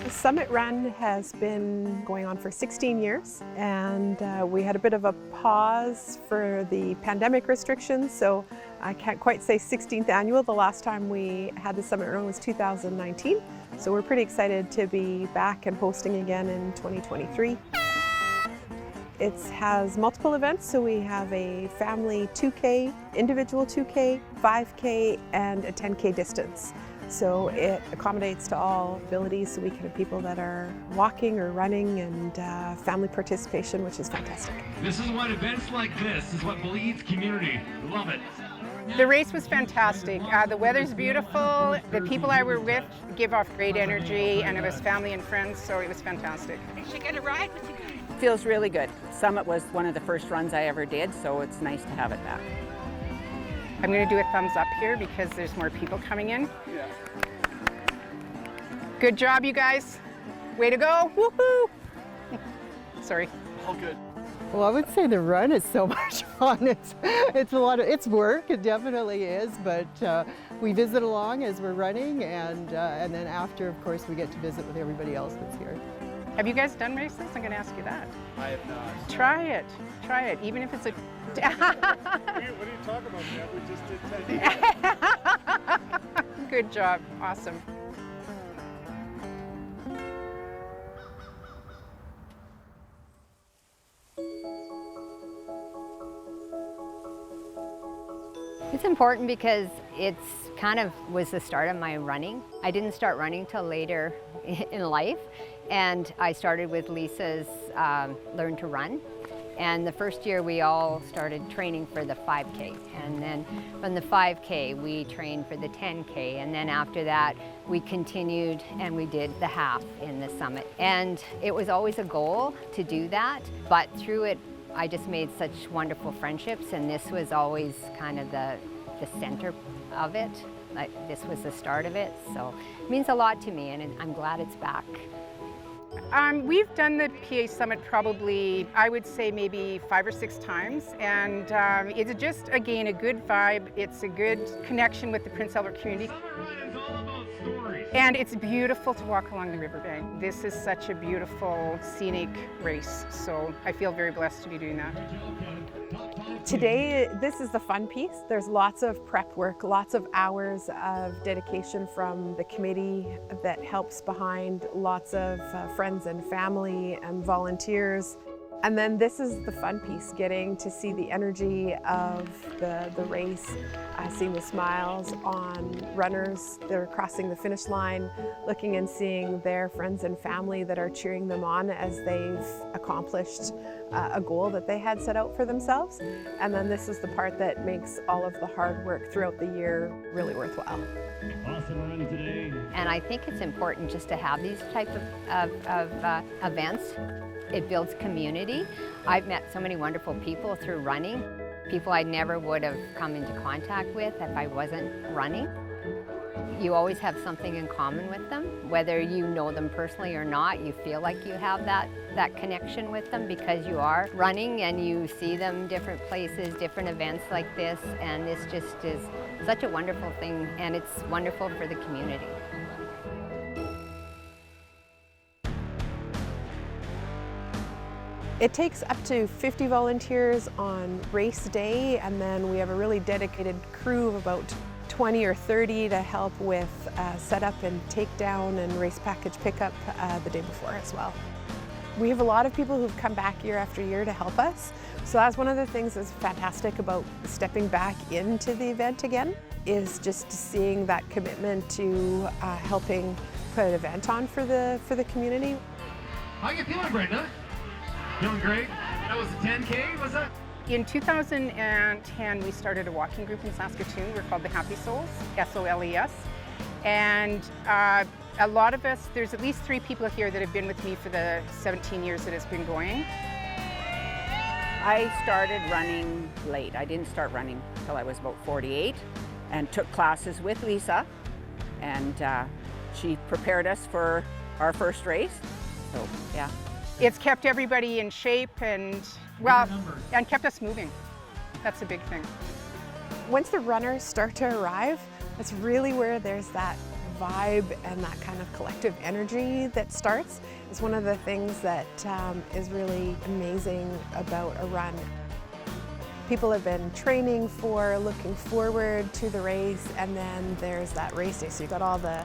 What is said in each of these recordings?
The Summit Run has been going on for 16 years, and we had a bit of a pause for the pandemic restrictions, so I can't quite say 16th annual. The last time we had the Summit Run was 2019, so we're pretty excited to be back and hosting again in 2023. It has multiple events, so we have a family 2K, individual 2K, 5K, and a 10K distance. So it accommodates to all abilities, so we can have people that are walking or running, and family participation, which is fantastic. This is what events like this is what bleeds community. Love it. The race was fantastic. The weather's beautiful. The people I were with give off great energy, and it was family and friends, so it was fantastic. You should get a ride with you guys. Feels really good. Summit was one of the first runs I ever did, so it's nice to have it back. I'm going to do a thumbs up here because there's more people coming in. Yeah. Good job, you guys. Way to go. Woohoo! Sorry. All good. Well, I would say the run is so much fun. It's a lot of, it's work, it definitely is, but we visit along as we're running, and then after, of course, we get to visit with everybody else that's here. Have you guys done races? I'm going to ask you that. I have not. Try it, even if it's a... What are you talking about, Deb? We just did 10. Good job, awesome. It's important because it's kind of was the start of my running. I didn't start running till later in life, and I started with Lisa's Learn to Run. And the first year we all started training for the 5K, and then from the 5K we trained for the 10K, and then after that we continued and we did the half in the Summit. And it was always a goal to do that, but through it I just made such wonderful friendships, and this was always kind of the center of it. Like, this was the start of it, so it means a lot to me, and I'm glad it's back. We've done the PA Summit probably, I would say maybe 5 or 6 times, and it's just, again, a good vibe. It's a good connection with the Prince Albert community. And it's beautiful to walk along the riverbank. This is such a beautiful, scenic race, so I feel very blessed to be doing that. Today, this is the fun piece. There's lots of prep work, lots of hours of dedication from the committee that helps behind, lots of friends and family and volunteers. And then this is the fun piece, getting to see the energy of the race, seeing the smiles on runners that are crossing the finish line, looking and seeing their friends and family that are cheering them on as they've accomplished a goal that they had set out for themselves. And then this is the part that makes all of the hard work throughout the year really worthwhile. Awesome run today. And I think it's important just to have these type of events. It builds community. I've met so many wonderful people through running, people I never would have come into contact with if I wasn't running. You always have something in common with them. Whether you know them personally or not, you feel like you have that connection with them because you are running and you see them different places, different events like this, and this just is such a wonderful thing, and it's wonderful for the community. It takes up to 50 volunteers on race day, and then we have a really dedicated crew of about 20 or 30 to help with setup and takedown and race package pickup the day before as well. We have a lot of people who've come back year after year to help us, so that's one of the things that's fantastic about stepping back into the event again, is just seeing that commitment to helping put an event on for the community. How you feeling, Brenda? Feeling great. That was the 10K, was that? In 2010, we started a walking group in Saskatoon. We're called the Happy Souls, S-O-L-E-S. And a lot of us, there's at least 3 people here that have been with me for the 17 years that it's been going. I started running late. I didn't start running until I was about 48, and took classes with Lisa, and she prepared us for our first race, so yeah. It's kept everybody in shape and, well, and kept us moving. That's a big thing. Once the runners start to arrive, that's really where there's that vibe and that kind of collective energy that starts is one of the things that is really amazing about a run. People have been training for, looking forward to the race, and then there's that race day. So you've got all the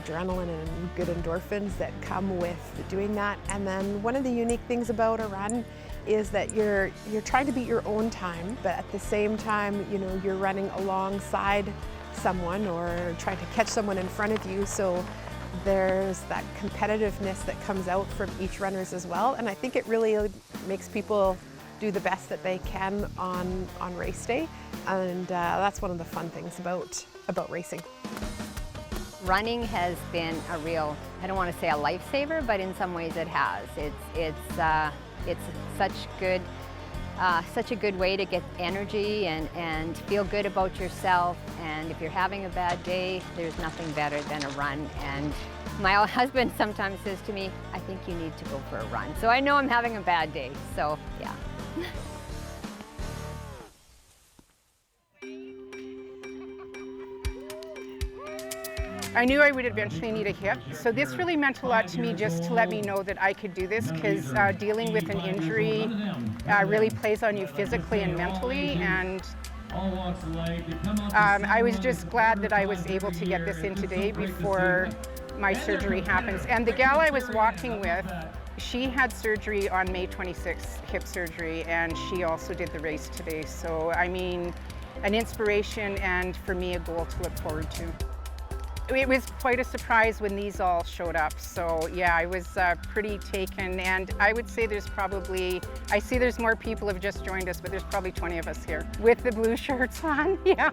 adrenaline and good endorphins that come with doing that. And then one of the unique things about a run is that you're trying to beat your own time, but at the same time, you know, you're running alongside someone or trying to catch someone in front of you. So there's that competitiveness that comes out from each runners as well. And I think it really makes people do the best that they can on race day. And that's one of the fun things about racing. Running has been a real, I don't want to say a lifesaver, but in some ways it has. It's such a good way to get energy and feel good about yourself. And if you're having a bad day, there's nothing better than a run. And my husband sometimes says to me, I think you need to go for a run. So I know I'm having a bad day, so yeah. I knew I would eventually need a hip, so this really meant a lot to me just to let me know that I could do this, because dealing with an injury really plays on you physically and mentally, and I was just glad that I was able to get this in today before my surgery happens. And the gal I was walking with, she had surgery on May 26th, hip surgery, and she also did the race today. So, I mean, an inspiration and for me a goal to look forward to. It was quite a surprise when these all showed up. So yeah, I was pretty taken, and I would say there's probably, I see there's more people have just joined us, but there's probably 20 of us here with the blue shirts on. Yeah,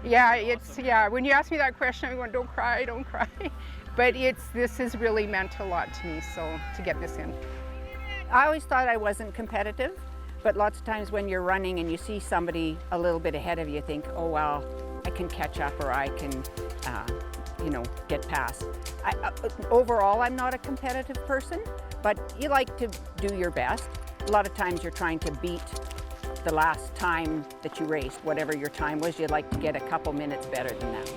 yeah, when you ask me that question, I'm going, don't cry, don't cry. But this has really meant a lot to me, so to get this in. I always thought I wasn't competitive, but lots of times when you're running and you see somebody a little bit ahead of you, think, oh well, I can catch up, or I can get past. Overall, I'm not a competitive person, but you like to do your best. A lot of times you're trying to beat the last time that you raced, whatever your time was, you'd like to get a couple minutes better than that.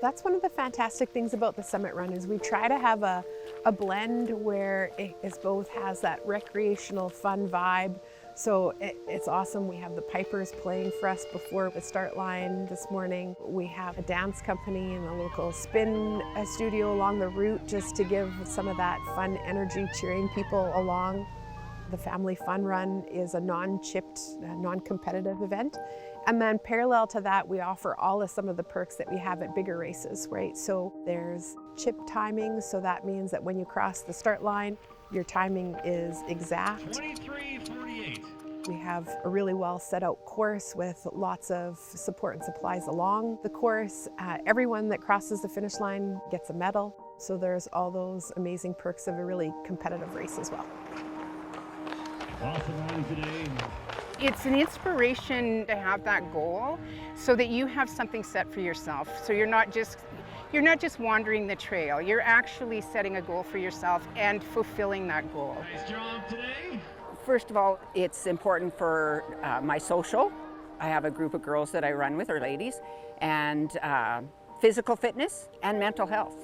That's one of the fantastic things about the Summit Run is we try to have a blend where it both has that recreational fun vibe. So it's awesome. We have the pipers playing for us before the start line this morning. We have a dance company and a local spin studio along the route just to give some of that fun energy, cheering people along. The Family Fun Run is a non-chipped, non-competitive event. And then parallel to that, we offer all of some of the perks that we have at bigger races, right? So there's chip timing, so that means that when you cross the start line, your timing is exact. 23:48. We have a really well set out course with lots of support and supplies along the course. Everyone that crosses the finish line gets a medal. So there's all those amazing perks of a really competitive race as well. Awesome run today. It's an inspiration to have that goal so that you have something set for yourself. So you're not just wandering the trail. You're actually setting a goal for yourself and fulfilling that goal. Nice job today. First of all, it's important for my social. I have a group of girls that I run with, or ladies, and physical fitness and mental health.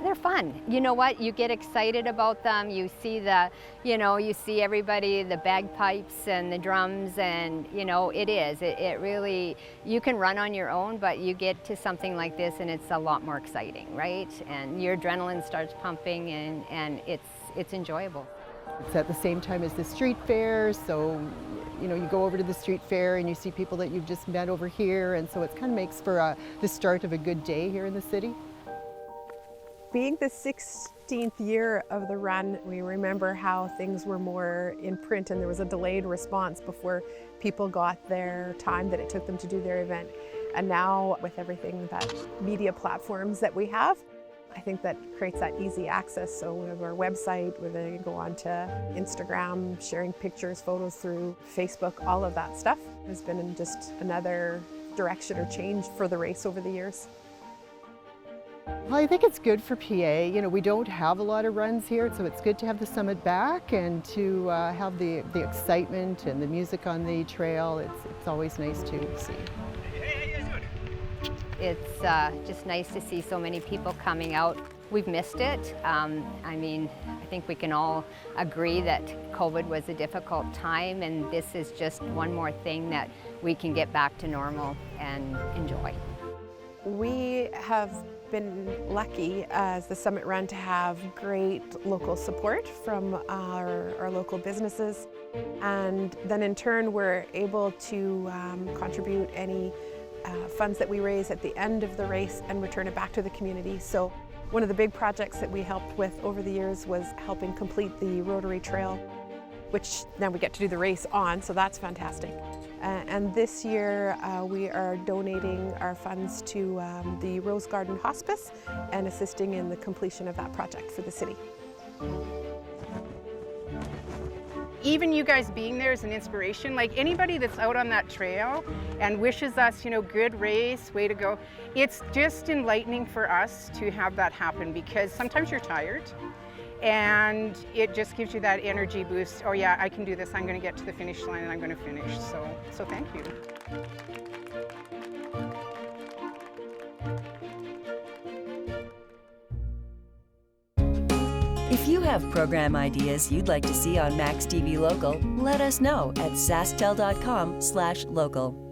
They're fun. You know what? You get excited about them. You see you see everybody, the bagpipes and the drums, and it really, you can run on your own, but you get to something like this and it's a lot more exciting, right? And your adrenaline starts pumping, and it's enjoyable. It's at the same time as the street fair, so you go over to the street fair and you see people that you've just met over here, and so it kind of makes for the start of a good day here in the city. Being the 16th year of the run, we remember how things were more in print and there was a delayed response before people got their time that it took them to do their event. And now with everything, that media platforms that we have, I think that creates that easy access. So we have our website, we're going to go on to Instagram, sharing pictures, photos through Facebook, all of that stuff has been just another direction or change for the race over the years. Well, I think it's good for PA. You know, we don't have a lot of runs here, so it's good to have the summit back and to have the excitement and the music on the trail. It's always nice to see. It's just nice to see so many people coming out. We've missed it. I mean, I think we can all agree that COVID was a difficult time, and this is just one more thing that we can get back to normal and enjoy. We have been lucky as the Summit Run to have great local support from our local businesses, and then in turn we're able to contribute any funds that we raise at the end of the race and return it back to the community. So one of the big projects that we helped with over the years was helping complete the Rotary Trail, which now we get to do the race on, so that's fantastic. And this year we are donating our funds to the Rose Garden Hospice and assisting in the completion of that project for the city. Even you guys being there is an inspiration. Like anybody that's out on that trail and wishes us, you know, good race, way to go. It's just enlightening for us to have that happen, because sometimes you're tired and it just gives you that energy boost. Oh yeah, I can do this. I'm going to get to the finish line and I'm going to finish. So thank you. If you have program ideas you'd like to see on maxTV Local, let us know at SaskTel.com/local.